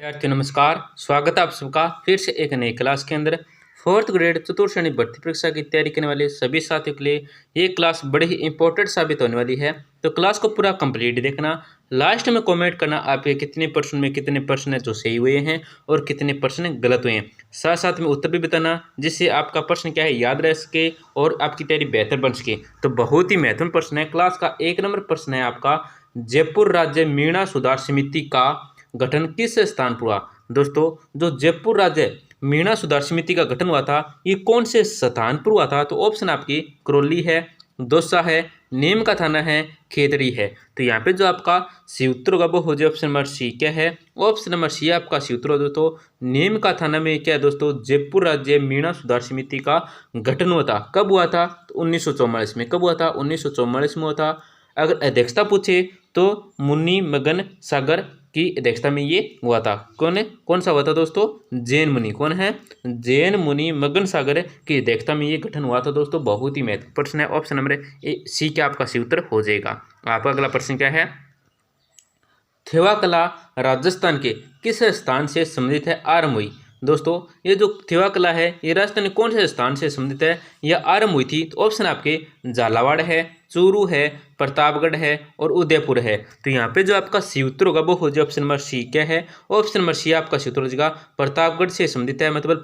विद्यार्थियों नमस्कार। स्वागत है आप सबका फिर से एक नई क्लास के अंदर। फोर्थ ग्रेड चतुर्थ श्रेणी भर्ती परीक्षा की तैयारी करने वाले सभी साथियों के लिए ये क्लास बड़ी ही इंपॉर्टेंट साबित होने वाली है। तो क्लास को पूरा कंप्लीट देखना। लास्ट में कमेंट करना आपके कितने प्रश्न में कितने प्रश्न है जो सही हुए हैं और कितने प्रश्न गलत हुए हैं। साथ साथ में उत्तर भी बताना जिससे आपका प्रश्न क्या है याद रह सके और आपकी तैयारी बेहतर बन सके। तो बहुत ही महत्वपूर्ण प्रश्न है। क्लास का 1 नंबर प्रश्न है आपका, जयपुर राज्य मीणा सुधार समिति का गठन किस स्थान पर हुआ। दोस्तों, जो जयपुर राज्य मीणा सुधार समिति का गठन हुआ था ये कौन से स्थान पर हुआ था। तो ऑप्शन आपकी करौली है, दौसा है, नीम का थाना है, खेतड़ी है। तो यहाँ पे जो आपका सी उत्तर होगा वो हो जाए ऑप्शन नंबर सी क्या है। ऑप्शन नंबर सी आपका सी उत्तर हो दोस्तों। नीम का थाना में क्या है दोस्तों, जयपुर राज्य मीणा सुधार समिति का गठन हुआ था। कब हुआ था तो 1944 में। कब हुआ था 1944 में हुआ था। अगर अध्यक्षता पूछे तो मुनि मगन सागर की अध्यक्षता में ये हुआ था। कौन सा हुआ था दोस्तों, जैन मुनि। कौन है, जैन मुनि मगन सागर की अध्यक्षता में ये गठन हुआ था दोस्तों। बहुत ही महत्वपूर्ण प्रश्न है। ऑप्शन नंबर सी क्या आपका सी उत्तर हो जाएगा। आपका अगला प्रश्न क्या है, थेवा कला राजस्थान के किस स्थान से संबंधित है आरंभ हुई। दोस्तों, ये जो थेवा कला है ये राजस्थान के कौन से स्थान से संबंधित है यह आरंभ हुई थी। तो ऑप्शन आपके झालावाड़ है, चूरू है, प्रतापगढ़ है और उदयपुर है। तो यहाँ पे जो आपका सी उत्तर होगा वो हो जाए ऑप्शन नंबर सी क्या है। ऑप्शन नंबर सी आपका सी उत्तर हो जाएगा प्रतापगढ़ से संबंधित है, मतलब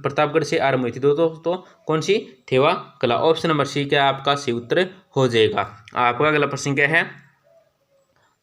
प्रतापगढ़ से आरंभ हुई थी दोस्तों कौन सी, थेवा कला। ऑप्शन नंबर सी क्या आपका सी उत्तर हो जाएगा। आपका अगला प्रश्न क्या है,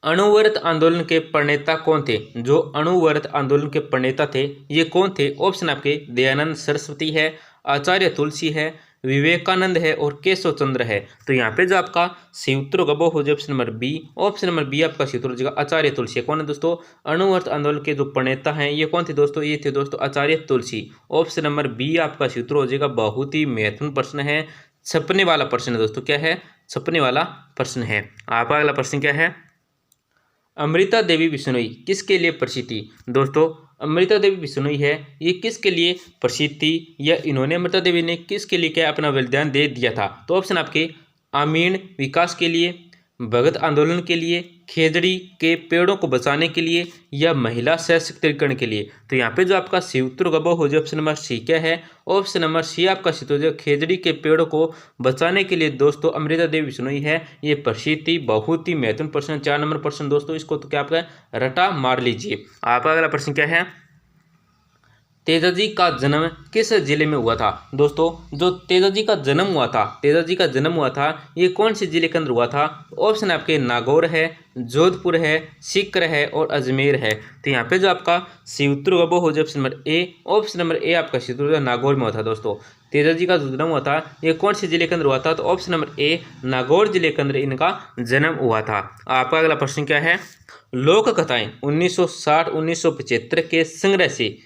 अणुव्रत आंदोलन के प्रणेता कौन थे। जो अणुव्रत आंदोलन के प्रणेता थे ये कौन थे। ऑप्शन आपके दयानंद सरस्वती है, आचार्य तुलसी है, विवेकानंद है और केशव चंद्र है। तो यहाँ पे जो आपका सी उत्तर होगा वो हो जाए option number B. Option number B आपका सी उत्तर हो जाएगा आचार्य तुलसी। कौन है दोस्तों, अणुव्रत आंदोलन के जो प्रणेता हैं ये कौन थे दोस्तों, ये थे दोस्तों आचार्य तुलसी। ऑप्शन नंबर बी आपका सी उत्तर हो जाएगा। बहुत ही महत्वपूर्ण प्रश्न है, छपने वाला प्रश्न है दोस्तों। क्या है, छपने वाला प्रश्न है। आपका अगला प्रश्न क्या है, अमृता देवी बिश्नोई किसके लिए प्रसिद्ध थी। दोस्तों, अमृता देवी बिश्नोई है ये किसके लिए प्रसिद्ध थी, या इन्होंने अमृता देवी ने किसके लिए क्या अपना बलिदान दे दिया था। तो ऑप्शन आपके ग्रामीण विकास के लिए, भगत आंदोलन के लिए, खेजड़ी के पेड़ों को बचाने के लिए या महिला सशक्तिकरण के लिए। तो यहाँ पे जो आपका सी उत्तर होगा वो हो जाए ऑप्शन नंबर सी क्या है। ऑप्शन नंबर सी आपका सी हो जाए खेजड़ी के पेड़ों को बचाने के लिए दोस्तों अमृता देवी बिश्नोई है ये प्रसिद्ध थी। बहुत ही महत्वपूर्ण प्रश्न, 4 नंबर प्रश्न दोस्तों, इसको तो क्या आपका रटा मार लीजिए। आपका अगला प्रश्न क्या है, तेजाजी का जन्म किस जिले में हुआ था। दोस्तों, जो तेजाजी का जन्म हुआ था, तेजाजी का जन्म हुआ था ये कौन से जिले के अंदर हुआ था। ऑप्शन आपके नागौर है, जोधपुर है, सीकर है और अजमेर है। तो यहाँ पे जो आपका सी उत्तर होगा वो हो जाए option number A. Option number A आपका सी उत्तर नागौर में हुआ था दोस्तों। तेजाजी का जो जन्म हुआ था ये कौन से जिले के अंदर हुआ था। तो ऑप्शन नंबर ए नागौर जिले के अंदर इनका जन्म हुआ था। आपका अगला प्रश्न क्या है, लोक कथाएं 1960-1975 के संग्रह से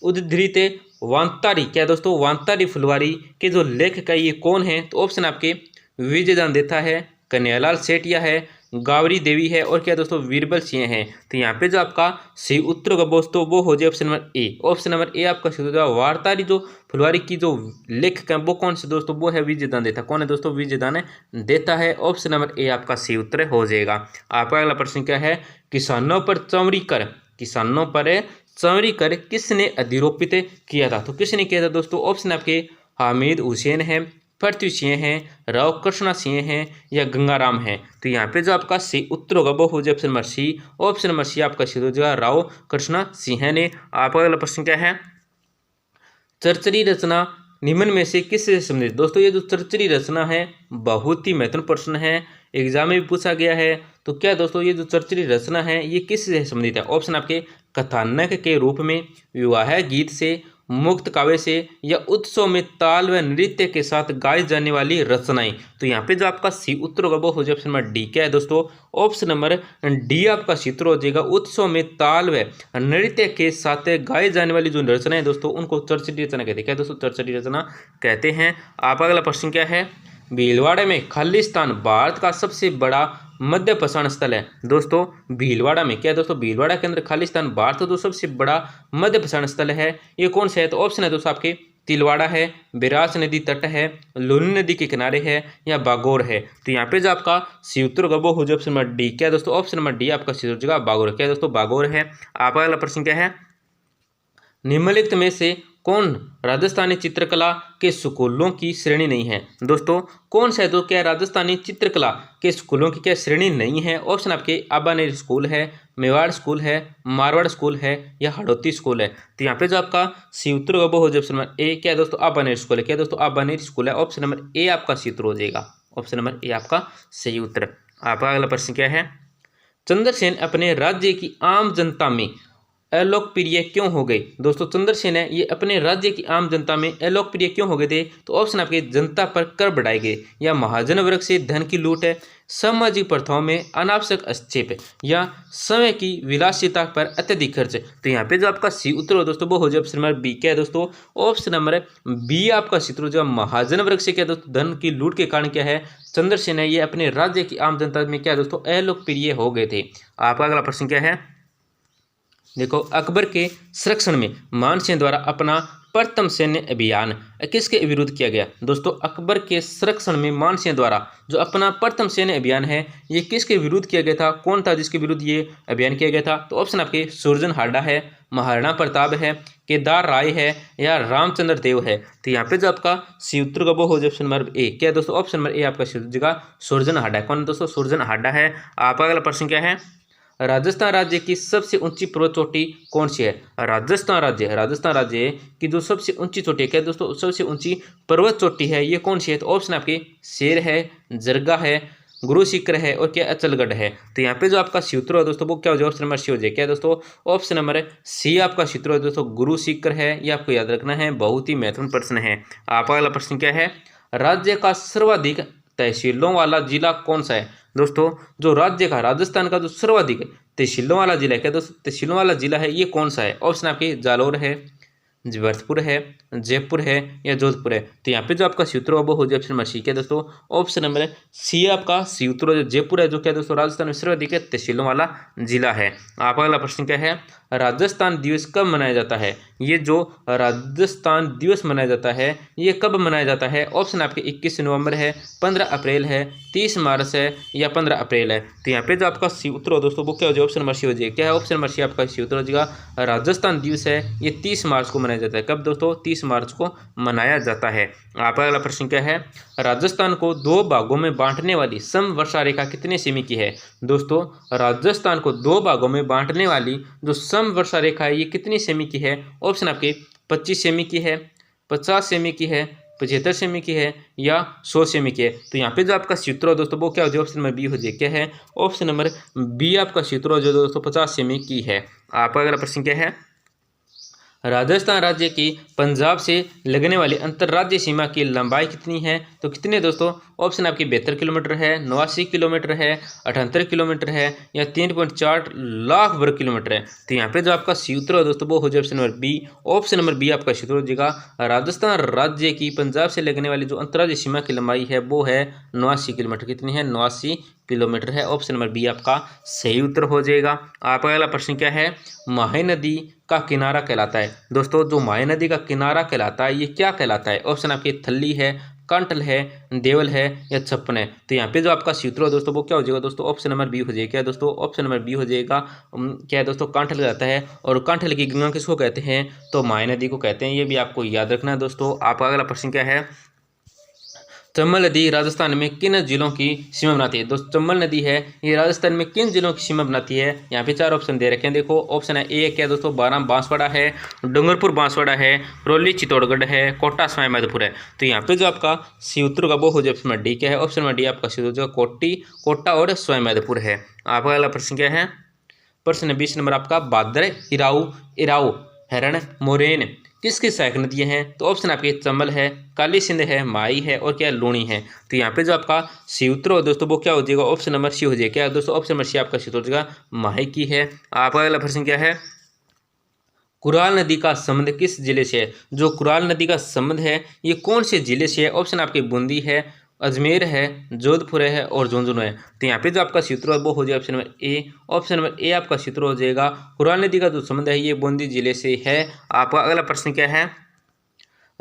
उद्धृत वांतारी क्या दोस्तों, वांतारी फुलवारी के जो लेखक है ये कौन है। तो ऑप्शन आपके विजयदान देता है, कन्हैयालाल सेठिया है, गावरी देवी है और क्या दोस्तों बीरबल सिंह है। तो यहाँ पे जो आपका सही उत्तर होगा दोस्तों वो हो जाए option number A. Option number A आपका सही होगा। वार्तारी जो फुलवारी की जो लेखक है वो कौन से दोस्तों, वो है विजयदान देता। कौन है दोस्तों, विजयदान देता है। ऑप्शन नंबर ए आपका सही उत्तर हो जाएगा। आपका अगला प्रश्न क्या है, किसानों पर चौरी कर, किसानों पर चौरी कर किसने अधिरोपित किया था। तो किसने किया था दोस्तों, ऑप्शन आपके हामिद हुसैन है, पृथ्वी सिंह है, राव कृष्णा सिंह है या गंगाराम है। तो यहाँ पे जो आपका सी उत्तर होगा वो हो जाए option number C. Option number C आपका सी हो जाएगा राव कृष्णा सिंह ने। आपका अगला प्रश्न क्या है, चरचरी रचना निम्न में से किससे संबंधित। दोस्तों, ये जो चरचरी रचना है बहुत ही महत्वपूर्ण प्रश्न है, एग्जाम में भी पूछा गया है। तो क्या दोस्तों ये जो चरचरी रचना है ये किससे संबंधित है। ऑप्शन आपके कथानक के रूप में, विवाह गीत से, मुक्त काव्य से या उत्सव में ताल व नृत्य के साथ गाई जाने वाली रचनाएं। तो यहाँ पे जो आपका सी उत्तर होगा वो हो जाए ऑप्शन नंबर डी क्या है दोस्तों। ऑप्शन नंबर डी आपका सी उत्तर हो जाएगा। उत्सव में ताल व नृत्य के साथ गाई जाने वाली जो रचनाएं दोस्तों उनको चरचरी रचना कहते हैं। क्या दोस्तों, चरचरी रचना कहते हैं। आपका अगला प्रश्न क्या है, भीलवाड़ा में खालिस्तान भारत का सबसे बड़ा मध्य प्रसारण स्थल है। दोस्तों, भीलवाड़ा में क्या है दोस्तों, भीलवाड़ा के अंदर खालिस्तान भारत का जो सबसे बड़ा मध्य प्रसारण स्थल है ये कौन सा है। तो ऑप्शन है दोस्तों आपके तिलवाड़ा है, बिरास नदी तट है, लूनी नदी के किनारे है या बागोर है। तो यहाँ पे जो आपका सी उत्तर होगा वो हो जाए ऑप्शन नंबर डी क्या है दोस्तों। ऑप्शन नंबर डी आपका सी जगह बागोर है। क्या है दोस्तों, बागोर है। आपका अगला प्रश्न क्या है, निम्नलिखित में से कौन राजस्थानी चित्रकला के स्कूलों की श्रेणी नहीं है? दोस्तों कौन सा है तो क्या राजस्थानी चित्रकला के स्कूलों की क्या श्रेणी नहीं है? ऑप्शन आपके आबानेर स्कूल है, मेवाड़ स्कूल है, मारवाड़ स्कूल है या हड़ौती स्कूल है। तो यहाँ पे जो आपका सी उत्तर होगा वो हो जाए ऑप्शन नंबर ए। क्या है दोस्तों? आबानेर स्कूल है। क्या दोस्तों? आबानेर स्कूल है। ऑप्शन नंबर ए आपका सी उत्तर हो जाएगा। ऑप्शन नंबर ए आपका सही उत्तर। आपका अगला प्रश्न क्या है? चंद्रसेन अपने राज्य की आम जनता में अलोकप्रिय क्यों हो गए? दोस्तों चंद्रसेन है ये अपने राज्य की आम जनता में अलोकप्रिय क्यों हो गए थे? तो ऑप्शन आपके जनता पर कर बढ़ाए गए, या महाजन वर्ग से धन की लूट है, सामाजिक प्रथाओं में अनावश्यक हस्तक्षेप, या समय की विलासिता पर अत्यधिक खर्च। तो यहाँ पे जो आपका सी उत्तर हो दोस्तों वो हो जाए ऑप्शन नंबर बी। क्या है दोस्तों? ऑप्शन नंबर बी आपका सी उत्तर हो जाएगा। महाजन वर्ग से क्या दोस्तों धन की लूट के कारण क्या है चंद्रसेन है ये अपने राज्य की आम जनता में क्या दोस्तों अलोकप्रिय हो गए थे। आपका अगला प्रश्न क्या है? देखो अकबर के संरक्षण में मानसिंह द्वारा अपना प्रथम सैन्य अभियान किसके विरुद्ध किया गया? दोस्तों अकबर के संरक्षण में मानसिंह द्वारा जो अपना प्रथम सैन्य अभियान है ये किसके विरुद्ध किया गया था? कौन था जिसके विरुद्ध ये अभियान किया गया था? तो ऑप्शन आपके सुरजन हाडा है, महाराणा प्रताप है, केदार राय है या रामचंद्र देव है। तो यहाँ पे जो आपका सी उत्तर का वो हो जाए ऑप्शन नंबर ए। क्या है दोस्तों? ऑप्शन नंबर ए आपका जगह सुरजन हाडा है। कौन दोस्तों? सुरजन हाडा है। आपका अगला प्रश्न क्या है? राजस्थान राज्य की सबसे ऊंची पर्वत चोटी कौन सी है? राजस्थान राज्य की जो सबसे ऊंची चोटी है क्या दोस्तों? सबसे ऊंची पर्वत चोटी है ये कौन सी है? तो ऑप्शन आपके शेर है, जरगा है, गुरु शिखर है और क्या अचलगढ़ है। तो यहाँ पे जो आपका सूत्र है दोस्तों वो क्या हो जाए? ऑप्शन नंबर सी हो जाए। क्या दोस्तों? ऑप्शन नंबर सी आपका सूत्र है दोस्तों गुरु शिखर है। ये आपको याद रखना है, बहुत ही महत्वपूर्ण प्रश्न है। आपका अगला प्रश्न क्या है? राज्य का सर्वाधिक तहसीलों वाला जिला कौन सा है? दोस्तों जो राज्य का राजस्थान का जो सर्वाधिक तहसीलों वाला जिला है क्या दोस्तों? तहसीलों वाला जिला है ये कौन सा है? ऑप्शन आपके जालोर है, भरतपुर है, जयपुर है या जोधपुर है। तो यहाँ पे जो आपका सूत्र है वो हो जाए ऑप्शन नंबर सी। क्या दोस्तों? ऑप्शन नंबर सी आपका सूत्र जो जयपुर है जो क्या दोस्तों राजस्थान में सर्वाधिक तहसीलों वाला जिला है। आपका अगला प्रश्न क्या है? राजस्थान दिवस कब मनाया जाता है? ये जो राजस्थान दिवस मनाया जाता है ये कब मनाया जाता है? ऑप्शन आपके 21 नवंबर है, 15 अप्रैल है, 30 मार्च है या 15 अप्रैल है। तो यहाँ पे जो आपका सी उत्तर हो दोस्तों वो क्या हो जाए? ऑप्शन नंबर सी हो जाएगा। क्या है? ऑप्शन नंबर सी आपका सी उत्तर हो जाएगा। राजस्थान दिवस है ये 30 मार्च को मनाया जाता है। कब दोस्तों? 30 मार्च को मनाया जाता है। आपका अगला प्रश्न क्या है? राजस्थान को दो भागों में बांटने वाली समवर्षा रेखा कितने सेमी की है? दोस्तों राजस्थान को दो भागों में बांटने वाली जो समवर्षा रेखा है ये कितनी सेमी की है? ऑप्शन आपके 25 सेमी की है, 50 सेमी की है, 75 सेमी की है या 100 सेमी की है। तो यहाँ पे जो आपका सूत्र हो दोस्तों वो क्या हो जाए? ऑप्शन नंबर बी हो जाए। क्या है? ऑप्शन नंबर बी आपका सूत्र हो जो दोस्तों 50 सेमी की है। आपका अगला प्रश्न क्या है? राजस्थान राज्य की पंजाब से लगने वाली अंतर्राज्यीय सीमा की लंबाई कितनी है? तो कितने दोस्तों? ऑप्शन आपकी 72 किलोमीटर है, 89 किलोमीटर है, 78 किलोमीटर है या 3.4 लाख वर्ग किलोमीटर है। तो यहाँ पे जो आपका सूत्र है दोस्तों वो हो जाए option number B. Option number B आपका सूत्र हो जाएगा। राजस्थान राज्य की पंजाब से लगने वाली जो अंतर्राज्यीय सीमा की लंबाई है वो है 89 किलोमीटर। कितनी है? 89 किलोमीटर है। ऑप्शन नंबर बी आपका सही उत्तर हो जाएगा। आपका अगला प्रश्न क्या है? माही नदी का किनारा कहलाता है। दोस्तों जो माही नदी का किनारा कहलाता है ये क्या कहलाता है? ऑप्शन आपके थल्ली है, कांटल है, देवल है या छप्पन है। तो यहाँ पे जो आपका सूत्र है दोस्तों वो क्या हो जाएगा? दोस्तों ऑप्शन नंबर बी हो जाएगा। क्या दोस्तों? ऑप्शन नंबर बी हो जाएगा। क्या है दोस्तों? कांटल कहलाता है। और कांटल की गंगा किसको कहते हैं? तो माही नदी को कहते हैं। ये भी आपको याद रखना है दोस्तों। आपका अगला प्रश्न क्या है? चंबल नदी राजस्थान में किन जिलों की सीमा बनाती है? दोस्तों चंबल नदी है ये राजस्थान में किन जिलों की सीमा बनाती है? यहाँ पे 4 ऑप्शन दे रखे हैं। देखो ऑप्शन है ए क्या दोस्तों? बारां बांसवाड़ा है, डूंगरपुर बांसवाड़ा है, करौली चित्तौड़गढ़ है, कोटा सवाई माधोपुर है। तो यहाँ पे जो आपका सी उत्तर का वो हो जाए ऑप्शन नंबर डी। क्या है? ऑप्शन नंबर डी आपका सी उत्तर कोटी, कोटा और सवाई माधोपुर है। आपका अगला प्रश्न क्या है? प्रश्न 20 नंबर आपका भादर, इराऊ, इराऊ, हरण, मोरेन किसकी सहायक नदियाँ हैं? तो ऑप्शन आपके चंबल है, काली सिंध है, माई है और क्या लूणी है। तो यहाँ पे जो आपका सी उत्तर हो दोस्तों वो क्या हो जाएगा? ऑप्शन नंबर सी हो जाएगा। क्या दोस्तों? ऑप्शन नंबर सी आपका सी हो जाएगा माही की है। आपका अगला प्रश्न क्या है? कुराल नदी का संबंध किस जिले से है? जो कुराल नदी का संबंध है ये कौन से जिले से है? ऑप्शन आपके बूंदी है, अजमेर है, जोधपुर है और झुंझुनू है। तो यहाँ पे जो आपका सूत्र है वो हो जाएगा option number A. Option number A आपका सूत्र हो जाएगा। कुराल नदी का जो संबंध है ये बूंदी जिले से है। आपका अगला प्रश्न क्या है?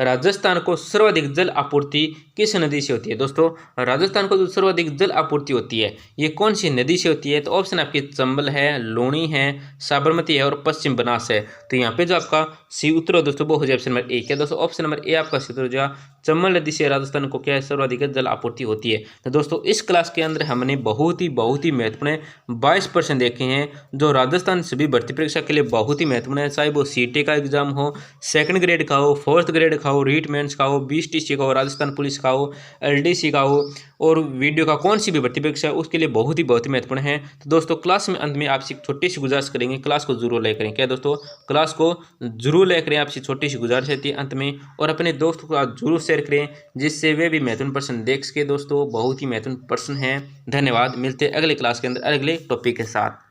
राजस्थान को सर्वाधिक जल आपूर्ति किस नदी से होती है? दोस्तों, राजस्थान को जो सर्वाधिक जल आपूर्ति होती है ये कौन सी नदी से होती है? तो ऑप्शन आपके चंबल है, लूणी है, साबरमती है और पश्चिम बनास है। तो यहाँ पे जो आपका सी उत्तर हो दोस्तों वो हो जाए ऑप्शन नंबर ए। क्या दोस्तों? ऑप्शन नंबर ए आपका सी उत्तर हो जाएगा। चंबल नदी से राजस्थान को क्या है सर्वाधिक जल आपूर्ति होती है। तो दोस्तों इस क्लास के अंदर हमने बहुत ही महत्वपूर्ण 22 प्रश्न देखे हैं जो राजस्थान सभी भर्ती परीक्षा के लिए बहुत ही महत्वपूर्ण है, चाहे वो सीटी का एग्जाम हो, सेकंड ग्रेड का हो, फोर्थ ग्रेड का हो, रीट मेंस का हो, बीएसटीसी का हो, राजस्थान पुलिस का हो, एलडीसी का हो और वीडियो का कौन सी भी भर्ती परीक्षा है उसके लिए बहुत ही महत्वपूर्ण है। तो दोस्तों क्लास में अंत में आपसे एक छोटी सी गुजारिश करेंगे, क्लास को जरूर लाइक करें। क्या दोस्तों? क्लास को जरूर लाइक करें, आपसे छोटी सी गुजारिश रहती है अंत में, और अपने दोस्तों को आप जरूर शेयर करें जिससे वे भी महत्वपूर्ण प्रश्न देख सके। दोस्तों बहुत ही महत्वपूर्ण प्रश्न है। धन्यवाद, मिलते हैं अगले क्लास के अंदर अगले टॉपिक के साथ।